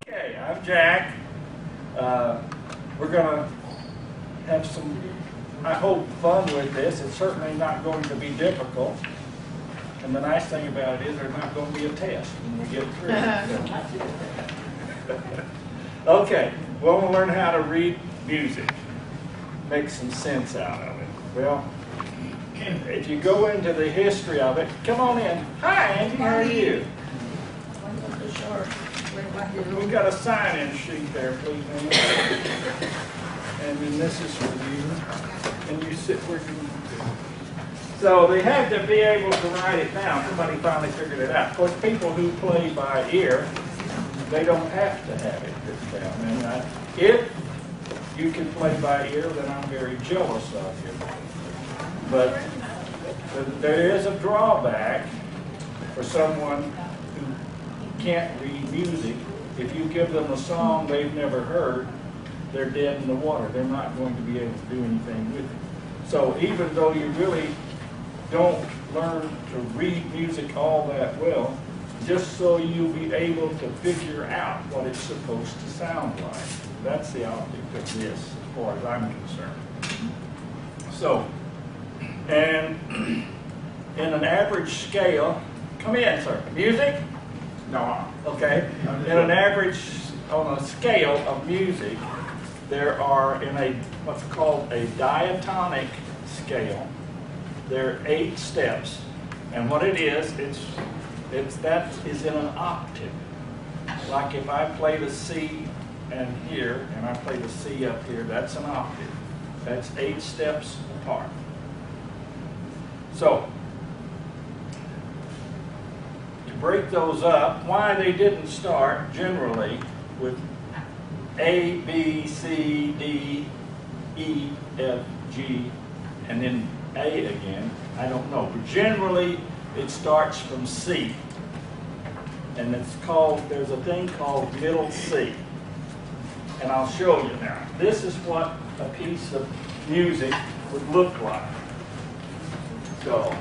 Okay, I'm Jack. We're going to have some, I hope, fun with this. It's certainly not going to be difficult. And the nice thing about it is there's not going to be a test when we get through. Okay, well, we'll learn how to read music. Make some sense out of it. Well, if you go into the history of it, come on in. Hi, Angie, how are you? We've got a sign-in sheet there, please. And then this is for you. And you sit where you want to. So they had to be able to write it down. Somebody finally figured it out. Of course, people who play by ear, they don't have to have it written down. And if you can play by ear, then I'm very jealous of you. But there is a drawback for someone who can't read music. If you give them a song they've never heard, they're dead in the water. They're not going to be able to do anything with it. So even though you really don't learn to read music all that well, just so you'll be able to figure out what it's supposed to sound like. That's the object of this, as far as I'm concerned. So, and in an average scale, come in, sir. Music? No. Okay. In an average, on a scale of music, there are in a what's called a diatonic scale. There are 8 steps, and what it is, that is in an octave. Like if I play the C and here, and I play the C up here, that's an octave. That's 8 steps apart. So, to break those up, why they didn't start generally with A, B, C, D, E, F, G, and then A again, I don't know. But generally, it starts from C. And it's called, there's a thing called middle C. And I'll show you now. This is what a piece of music would look like. So,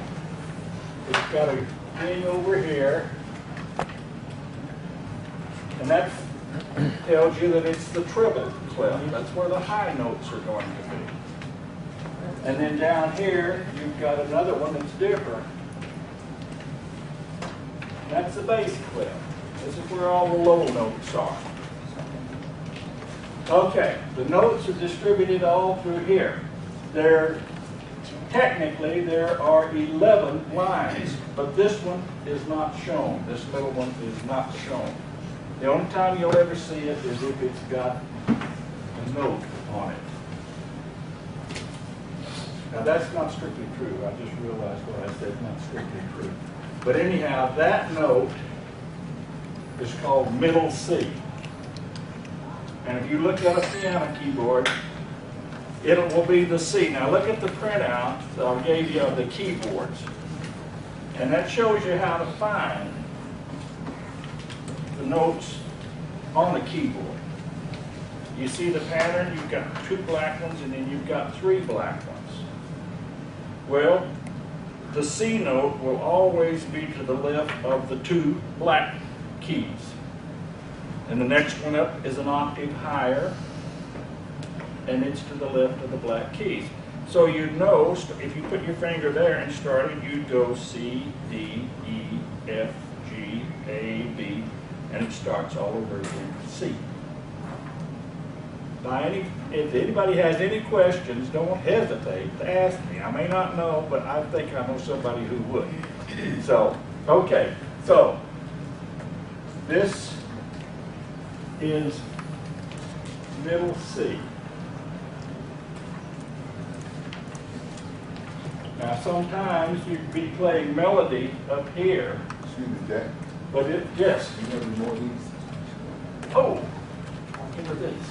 it's got a thing over here. And that tells you that it's the treble clef. That's where the high notes are going to be. And then down here, you've got another one that's different. That's the bass clef. This is where all the low notes are. Okay, the notes are distributed all through here. Technically, there are 11 lines, but this one is not shown. This middle one is not shown. The only time you'll ever see it is if it's got a note on it. Now that's not strictly true. I just realized what I said is not strictly true. But anyhow, that note is called middle C. And if you look at a piano keyboard, it will be the C. Now look at the printout that I gave you of the keyboards. And that shows you how to find the notes on the keyboard. You see the pattern? You've got 2 black ones and then you've got 3 black ones. Well, the C note will always be to the left of the 2 black keys. And the next one up is an octave higher, and it's to the left of the black keys. So you know, if you put your finger there and started, you'd go C, D, E, F, G, A, B, and it starts all over again, C. Now, if anybody has any questions, don't hesitate to ask me. I may not know, but I think I know somebody who would. So, okay, so this is middle C. Now, sometimes you'd be playing melody up here. Excuse me, Jack. But yes. You have any more of these? Oh, I'll give her this.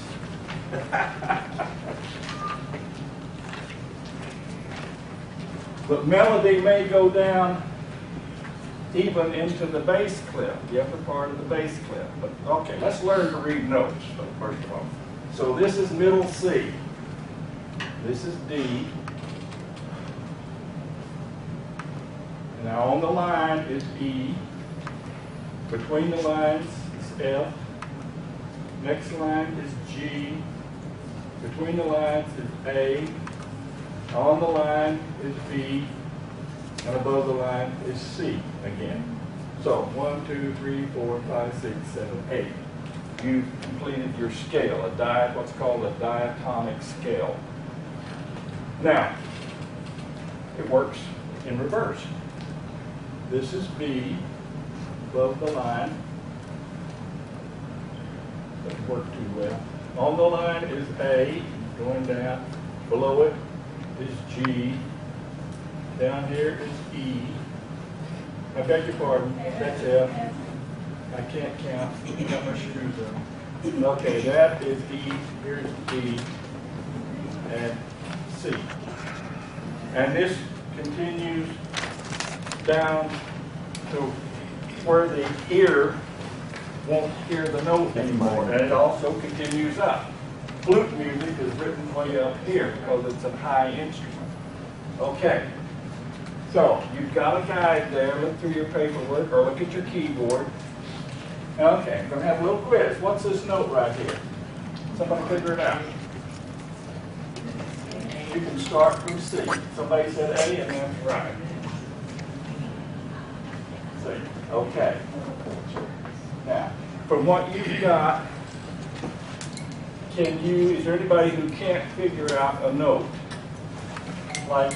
But melody may go down even into the bass clef, the upper part of the bass clef. But okay, let's learn to read notes first of all. So this is middle C. This is D. Now on the line is E. Between the lines is F, Next line is G. Between the lines is A. On the line is B. And above the line is C again. So 1, 2, 3, 4, 5, 6, 7, 8. You've completed your scale, what's called a diatonic scale. Now, it works in reverse. This is B above the line. Doesn't work too well. On the line is A, going down. Below it is G. Down here is E. I beg your pardon, that's F. I can't count. Got my shoes on. Okay, that is E. Here's B and C. And this continues down to where the ear won't hear the note anymore, and it also continues up. Flute music is written way up here because it's a high instrument. Okay, so you've got a guide there. Look through your paperwork or look at your keyboard. Okay, I'm going to have a little quiz. What's this note right here? Somebody figure it out. You can start from C. Somebody said A, and that's right. C. Okay. Now, from what you've got, is there anybody who can't figure out a note? Like,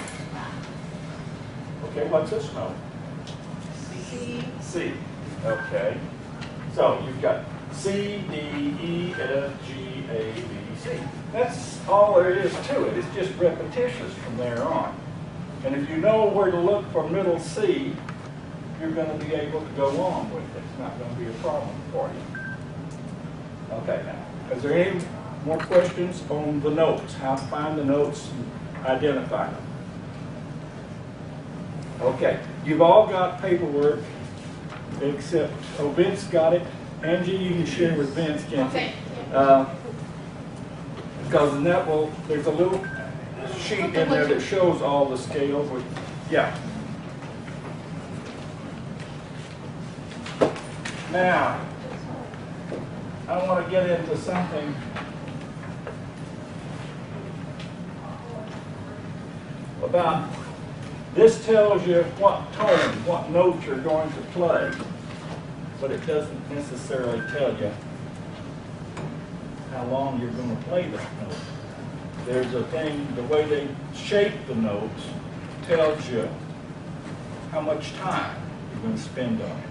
okay, what's this note? C. C. Okay. So you've got C, D, E, F, G, A, B, C. That's all there is to it. It's just repetitious from there on. And if you know where to look for middle C, you're going to be able to go on with it. It's not going to be a problem for you. Okay, now, is there any more questions on the notes? How to find the notes and identify them? Okay, you've all got paperwork except, oh, Vince got it. Angie, you can share with Vince, can't you? Okay. Because in that there's a little sheet in there that shows all the scales. Yeah. Now, I want to get into something about, this tells you what tone, what note you're going to play, but it doesn't necessarily tell you how long you're going to play that note. There's a thing, the way they shape the notes tells you how much time you're going to spend on it.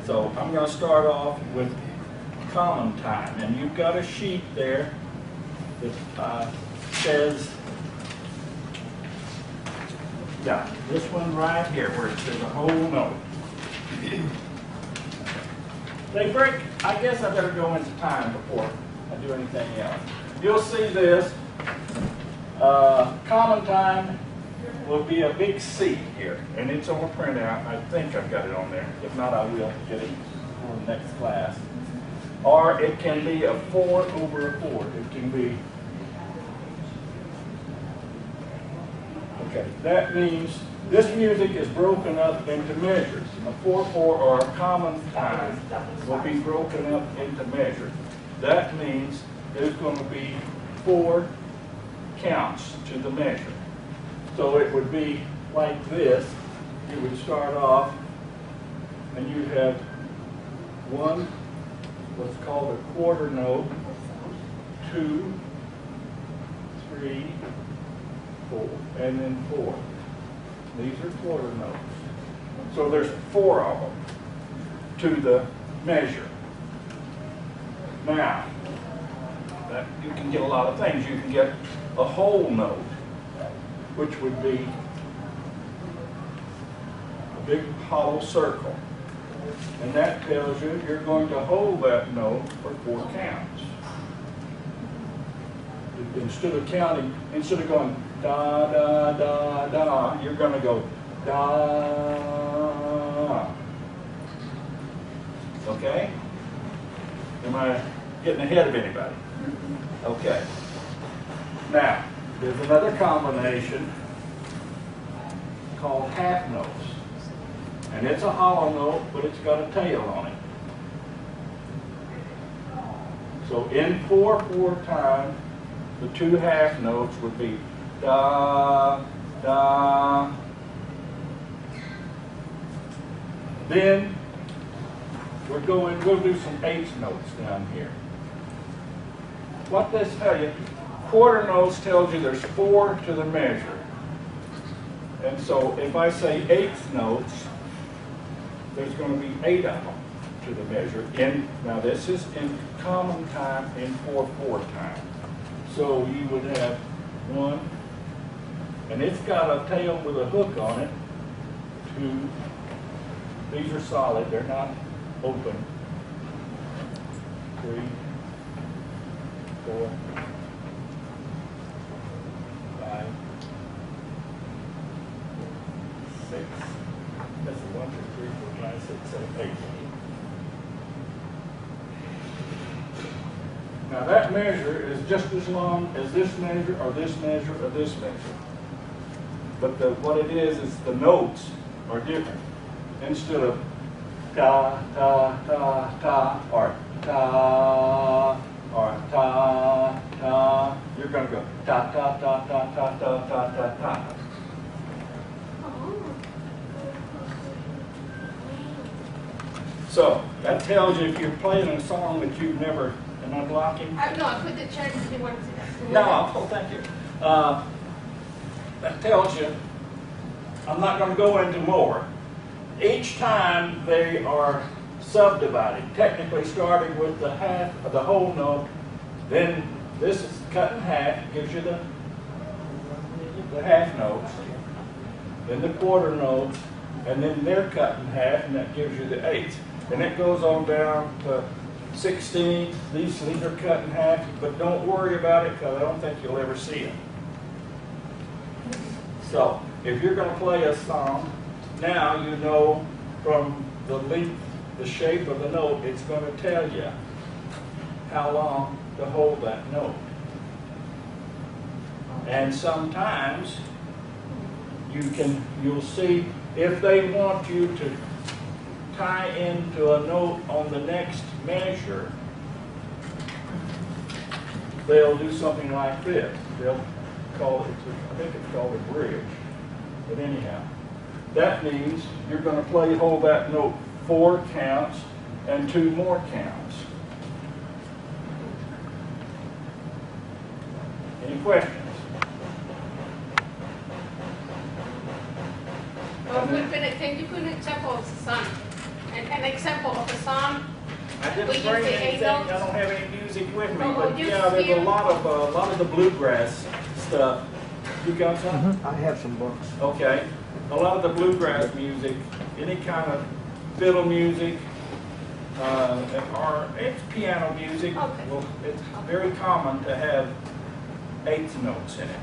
So I'm going to start off with common time, and you've got a sheet there that says, yeah, this one right here where it says a whole note. They break, I guess I better go into time before I do anything else. You'll see this, common time will be a big C here, and it's on a printout. I think I've got it on there. If not, I will get it for the next class. Or it can be a 4 over a 4. It can be, okay, that means this music is broken up into measures. A 4/4 or a common time will be broken up into measures. That means there's going to be 4 counts to the measure. So it would be like this. You would start off and you'd have 1, what's called a quarter note, 2, 3, 4, and then 4. These are quarter notes. So there's 4 of them to the measure. Now, you can get a lot of things. You can get a whole note, which would be a big hollow circle. And that tells you you're going to hold that note for 4 counts. Instead of counting, instead of going da, da, da, da, you're going to go da. Okay? Am I getting ahead of anybody? Okay. Now, there's another combination called half notes. And it's a hollow note, but it's got a tail on it. So in 4/4 time, the two half notes would be da, da. Then we'll do some eighth notes down here. What this tell you, quarter notes tells you there's 4 to the measure. And so if I say eighth notes, there's going to be 8 of them to the measure. Now this is in common time in 4/4 time. So you would have 1, and it's got a tail with a hook on it, 2, these are solid, they're not open, 3, 4, 5, 6, that's a 1, 2, 3, 4, 5, 6, 7, 8. Now that measure is just as long as this measure or this measure or this measure. But what it is the notes are different. Instead of ta, ta, ta, ta, or ta, you're going to go ta, ta, ta, ta, ta, ta, ta, ta, ta. So that tells you if you're playing a song that you've never, and unlocking. No, I put the chair because you wanted to. No, oh, thank you. That tells you, I'm not going to go into more. Each time they are subdivided, technically starting with the half of the whole note, then this is cut in half, gives you the half notes, then the quarter notes, and then they're cut in half, and that gives you the eighths. And it goes on down to 16. These are cut in half, but don't worry about it because I don't think you'll ever see it. So if you're going to play a song, now you know from the length, the shape of the note, it's going to tell you how long to hold that note. And sometimes you'll see if they want you to tie into a note on the next measure, they'll do something like this. They'll call it, I think it's called a bridge. But anyhow, that means you're going to hold that note 4 counts and 2 more counts. Any questions? Can you put an example of the song? An example of a song? I didn't We bring use the anything. A notes. I don't have any music with me, Oh, but just yeah, there's here. a lot of the bluegrass stuff. You got some? I have some books. Okay. A lot of the bluegrass music, any kind of fiddle music, or it's piano music. Okay. Well, it's very common to have eighth notes in it.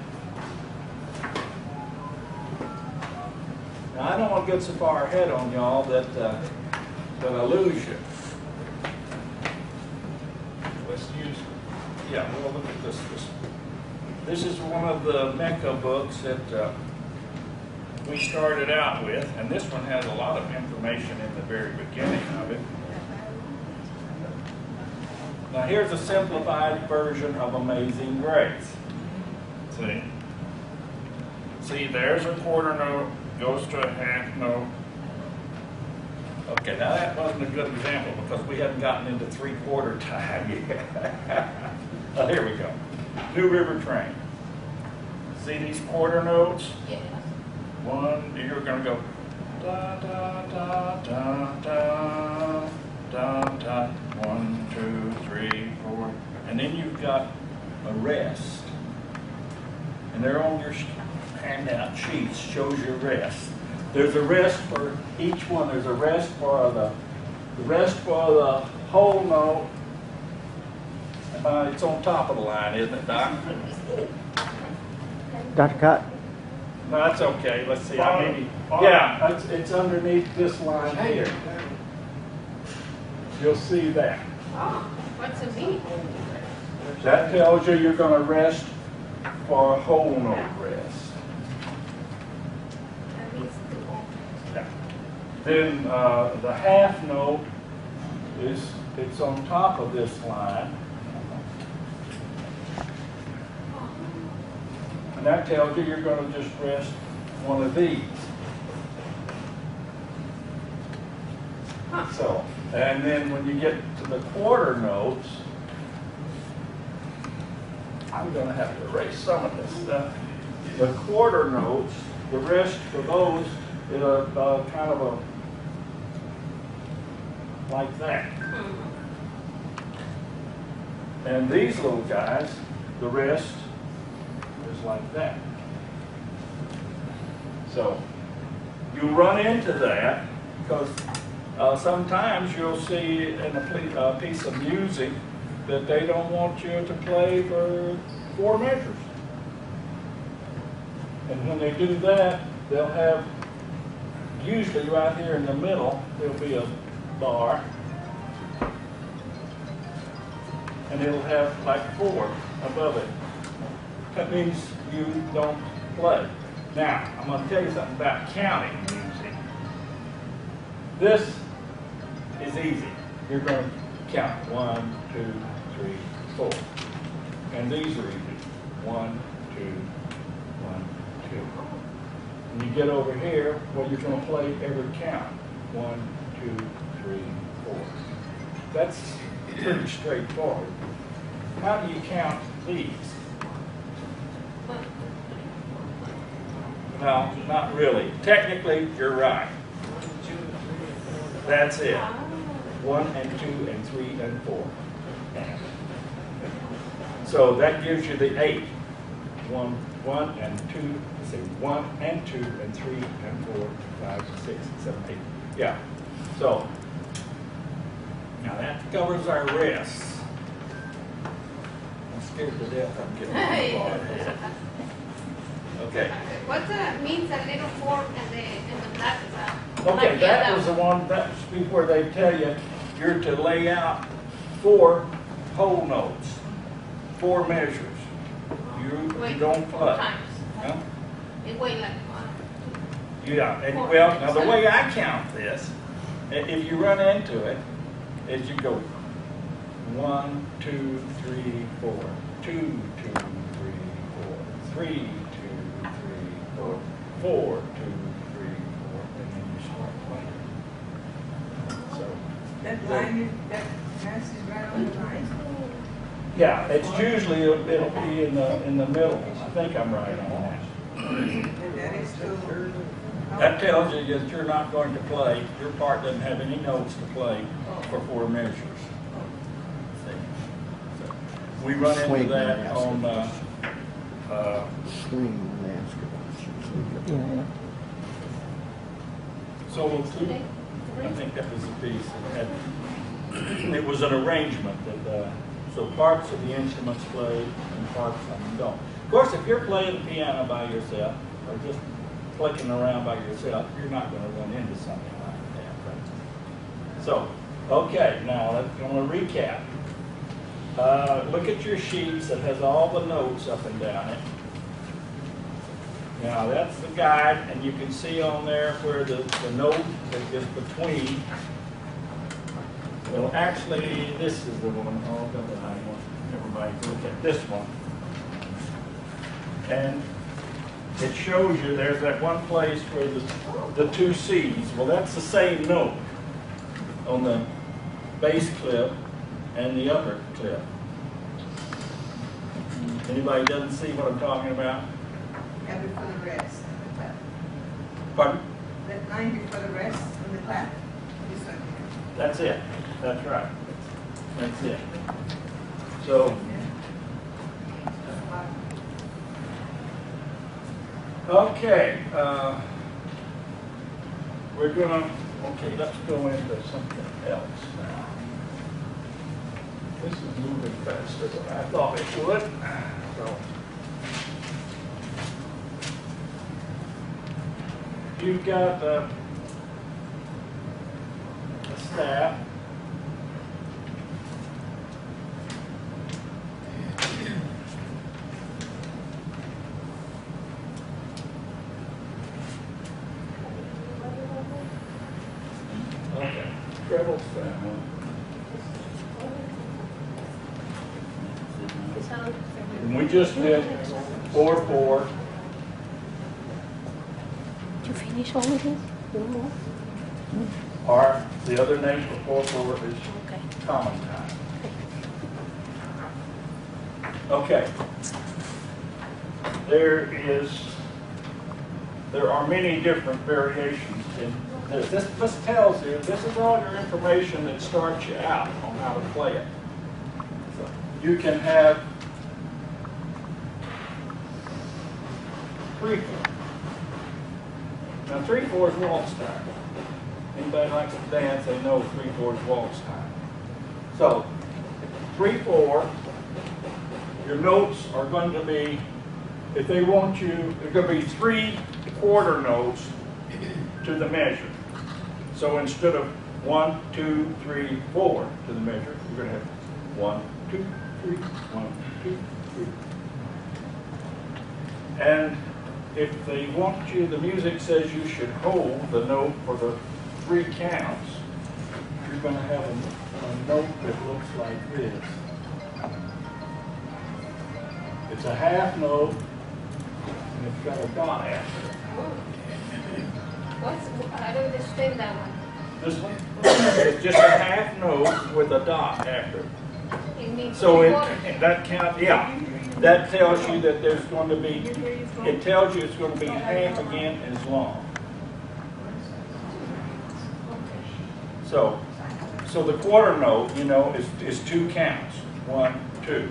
Now, I don't want to get so far ahead on y'all that I lose you. Let's use, yeah, we'll look at this. This is one of the Mecca books that we started out with, and this one has a lot of information in the very beginning of it. Now here's a simplified version of Amazing Grace. See, there's a quarter note, goes to a half note. Okay, now that wasn't a good example because we haven't gotten into 3/4 time yet. Oh, here we go. New River Train. See these quarter notes? Yes. One, you're going to go da da da da da da da. 1, 2, 3, 4, and then you've got a rest. And they're on your handout sheets. Shows your rest. There's a rest for each one. There's a rest for the whole note. It's on top of the line, isn't it, Doc? Dr. Cott? No, that's okay. Let's see. Yeah, it's underneath this line here. You'll see that. Oh, what's it mean? That tells you you're going to rest for a whole note rest. That means Yeah. Then the half note it's on top of this line, And that tells you you're going to just rest one of these. So, and then when you get to the quarter notes, I'm going to have to erase some of this stuff. The quarter notes, the rest for those is a kind of a, like that. And these little guys, the rest is like that. So you run into that because sometimes you'll see in a piece of music that they don't want you to play for 4 measures. And when they do that, they'll have, usually right here in the middle, there'll be a bar. And it'll have like 4 above it. That means you don't play. Now, I'm going to tell you something about counting music. This is easy. You're going to count 1, 2, 3, 4. And these are easy. 1, 2, 1, 2. When you get over here, well, you're going to play every count. 1, 2, 3, 4. That's pretty straightforward. How do you count these? No, not really. Technically, you're right. That's it. 1 and 2 and 3 and 4. So that gives you the 8. 1 and 2, let's see, 1 and 2 and 3 and 4, 5, 6, 7, 8. Yeah. So now that covers our rests. I'm scared to death I'm getting my bar. Okay. What means a little fork in the black? Okay, that was the one, that was where they tell you you're to lay out 4 whole notes, 4 measures. You don't play. Huh? It weighs like 1. Yeah, and well, now the way I count this, if you run into it, is you go 1, 2, 3, 4, 2, 2, 3, 4, 3, 2, 3, 4, 4, 2, 3, 4, and then you start playing. So That line, that mass is right on the line. yeah, it's usually it'll be in the middle. I think I'm right on that. And that is still. That tells you that you're not going to play. Your part doesn't have any notes to play for 4 measures. See? So we run into that on Swing basketball. solo 2. I think that was the piece that had. It was an arrangement that so parts of the instruments played and parts of them don't. Of course, if you're playing the piano by yourself or just clicking around by yourself, you're not going to run into something like that. Right? So, okay, now let's going to recap. Look at your sheets that has all the notes up and down it. Now that's the guide, and you can see on there where the note that is between. Well, actually, this is the one. Oh, I want everybody to look at this one. And it shows you there's that one place where the 2 C's. Well, that's the same note on the bass clip and the upper clip. Anybody doesn't see what I'm talking about? Yeah, before the rest. Pardon? That line before the rest on the clap. This one. That's it. That's right. That's it. So, okay. We're gonna, okay, let's go into something else now. This is moving faster than I thought it would. So, you've got a staff. Okay, treble staff. And we just did 4/4. Did you finish all of this? One more? Or the other name for 4/4 is Okay. common time. Okay. There are many different variations in this. This tells you, this is all your information that starts you out on how to play it. So you can have 3/4. Now 3/4 is waltz time. Anybody likes to dance, they know 3/4 is waltz time. So 3/4, your notes are going to be, if they want you, there's going to be 3 quarter notes to the measure. So instead of 1, 2, 3, 4 to the measure, you're going to have 1, 2, 3, 1, 2, 3. And if they want you, the music says you should hold the note for the 3 counts, you're going to have a note that looks like this. It's a half note, and it's got a dot after it. I don't understand that one. This one is just a half note with a dot after it. It means So three-quarters. that count, yeah, that tells you that there's going to be, it tells you it's going to be half again as long. So the quarter note, you know, is 2 counts, 1, 2.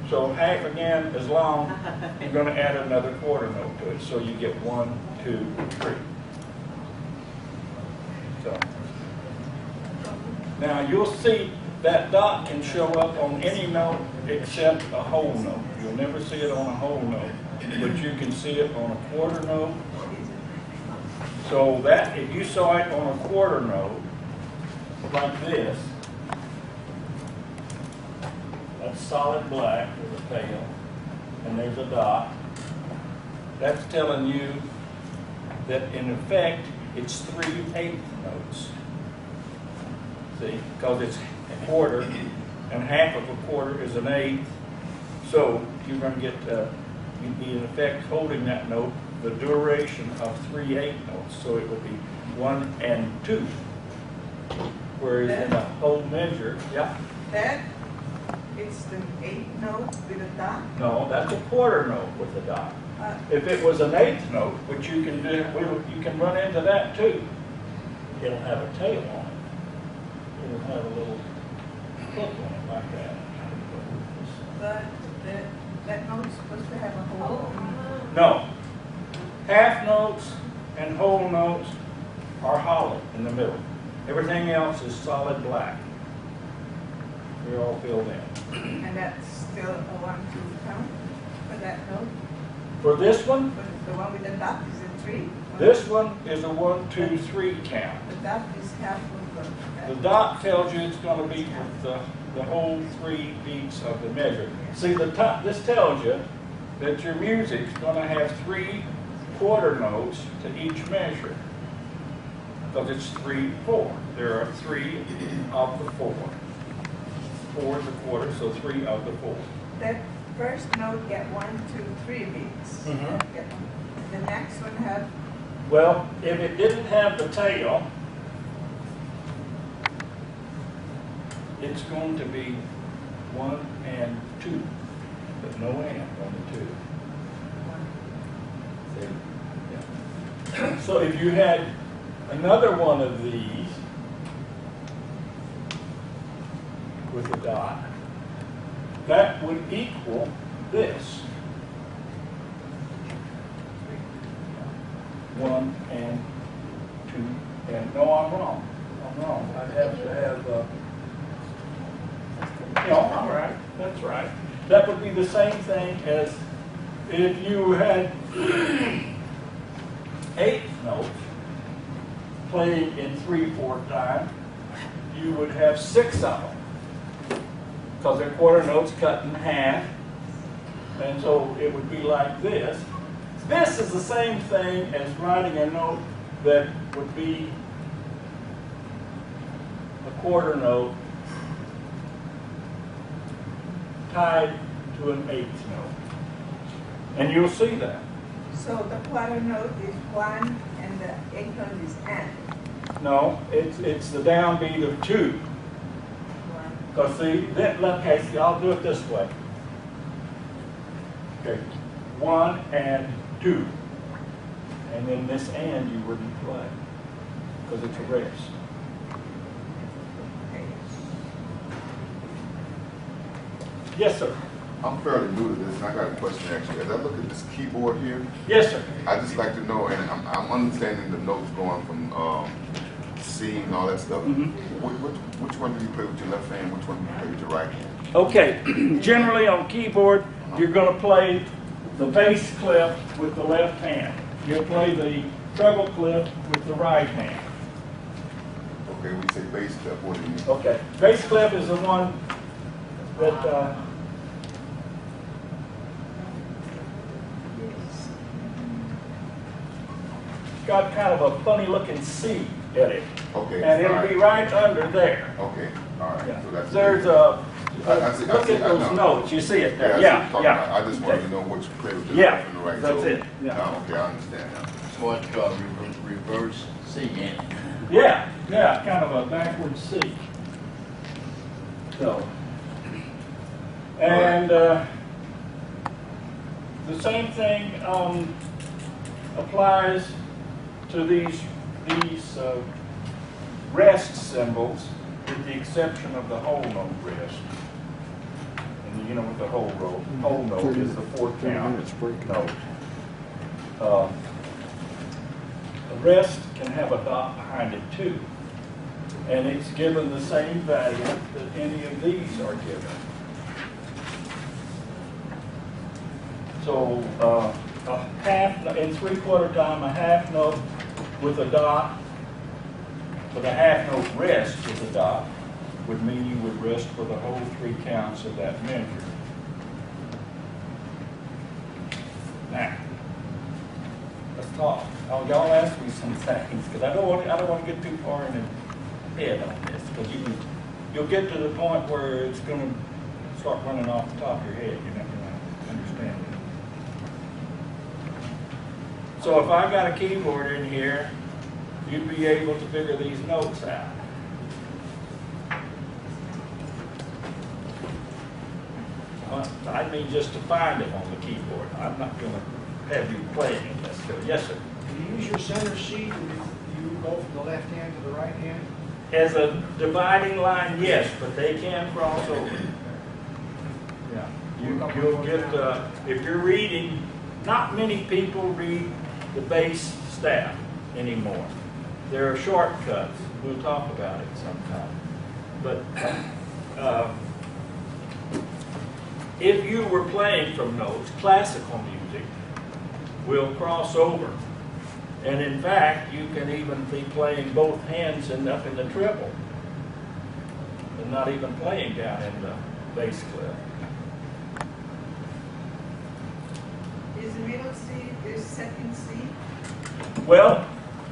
So half again as long, you're going to add another quarter note to it, so you get 1, 2, 3. So now you'll see that dot can show up on any note except a whole note. You'll never see it on a whole note, but you can see it on a quarter note. So that, if you saw it on a quarter note, like this, that's solid black with a tail, and there's a dot. That's telling you that in effect it's 3/8 notes. See, because it's a quarter, and half of a quarter is an eighth. So you're going to get, you'd be in effect holding that note the duration of 3/8 notes. So it would be 1 and 2. Whereas in a whole measure, yeah. That is the 8th note with a dot? No, that's a quarter note with a dot. If it was an 8th note, which you can do, you can run into that too. It'll have a tail on it. It'll have a little hook on it like that. But that note's supposed to have a hole. No. Half notes and whole notes are hollow in the middle. Everything else is solid black. They're all filled in. And that's still a 1, 2 count for that note? For this one, But the one with the dot is a 3? this one is a 1, 2, 3 count. The dot is half of The dot tells you it's going to be with the whole 3 beats of the measure. See, this tells you that your music's going to have 3 quarter notes to each measure. Because it's 3, 4. There are 3 of the 4. 4 is a quarter, so 3 of the 4. That first note get 1, 2, 3 beats. Mhm. The next one have, Well, if it didn't have the tail, it's going to be 1 and 2, but no and on the 2. See? Yeah. So if you had another one of these with a dot, that would equal this. 1 and 2 and, no, I'm wrong. I'm wrong. I'd have to have, no, all right, that's right. That would be the same thing as if you had 8 notes playing in 3/4 time, you would have 6 of them. Because they're quarter notes cut in half. And so it would be like this. This is the same thing as writing a note that would be a quarter note tied to an 8th note. And you'll see that. so the quarter note is 1 and and the 800 is and. No, it's the downbeat of 2. One. Because see, okay, see, I'll do it this way. Okay, 1 and 2. And then this and you wouldn't play. Because it's a rest. Okay. Yes, sir. I'm fairly new to this, and I got a question actually. As I look at this keyboard here, Yes, sir. I just like to know, and I'm understanding the notes going from C and all that stuff. Mhm. Which one do you play with your left hand? Which one do you play with your right hand? Okay, generally on keyboard, you're going to play the bass clef with the left hand. You'll play the treble clef with the right hand. Okay, we say bass clef. What do you mean? Okay, bass clef is the one that got kind of a funny looking C in it. Okay, And it'll all be right. right under there. Okay, all right. Yeah. So that's There's I see- look at I those know. notes, you see it Yeah, there. I see what Yeah, you're talking about. yeah. I just wanted to know which play with the Yeah, left and the right. that's So, it, yeah. no, okay, I understand now. So what you call reverse C in. Yeah, yeah, kind of a backward C. So, and the same thing applies to these rest symbols, with the exception of the whole note rest. And you know what the whole note is, the 4th count note. The rest can have a dot behind it too. And it's given the same value that any of these are given. So a half, in 3/4 time, a half note with a dot, with a half note rest with a dot, would mean you would rest for the whole 3 counts of that measure. Now, let's talk. Oh, y'all ask me some things, because I don't want to get too far in ahead on this, because you'll get to the point where it's going to start running off the top of your head. You're not going to understand it. So if I got a keyboard in here, you'd be able to figure these notes out. I mean just to find it on the keyboard. I'm not going to have you playing it necessarily. Yes, sir. Do you use your center C, or do you go from the left hand to the right hand? As a dividing line, yes, but they can cross over. Yeah, you'll get, if you're reading, not many people read the bass staff anymore. There are shortcuts. We'll talk about it sometime. But if you were playing from notes, classical music will cross over. And in fact, you can even be playing both hands and up in the treble, and not even playing down in the bass clef. Is the middle C, is second C? Well,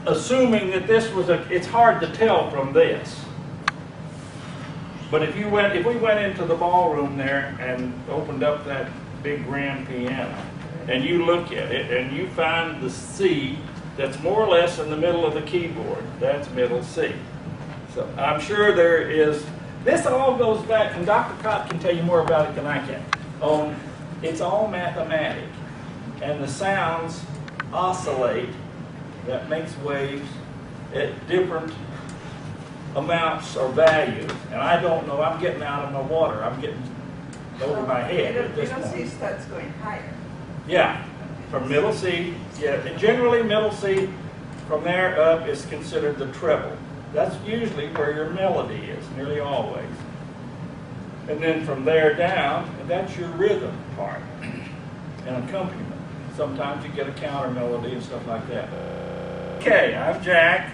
assuming that this was it's hard to tell from this. But if we went into the ballroom there and opened up that big grand piano, and you look at it and you find the C that's more or less in the middle of the keyboard, that's middle C. So I'm sure there is, this all goes back, and Dr. Cott can tell you more about it than I can. It's all mathematic, and the sounds oscillate, that makes waves at different amounts or values. And I don't know, I'm getting out of my water, I'm getting over my head at this Middle C point. starts going higher. Yeah, from middle C, yeah, and generally middle C, from there up is considered the treble. That's usually where your melody is, nearly always. And then from there down, that's your rhythm part and accompaniment. Sometimes you get a counter melody and stuff like that. Okay, I'm Jack.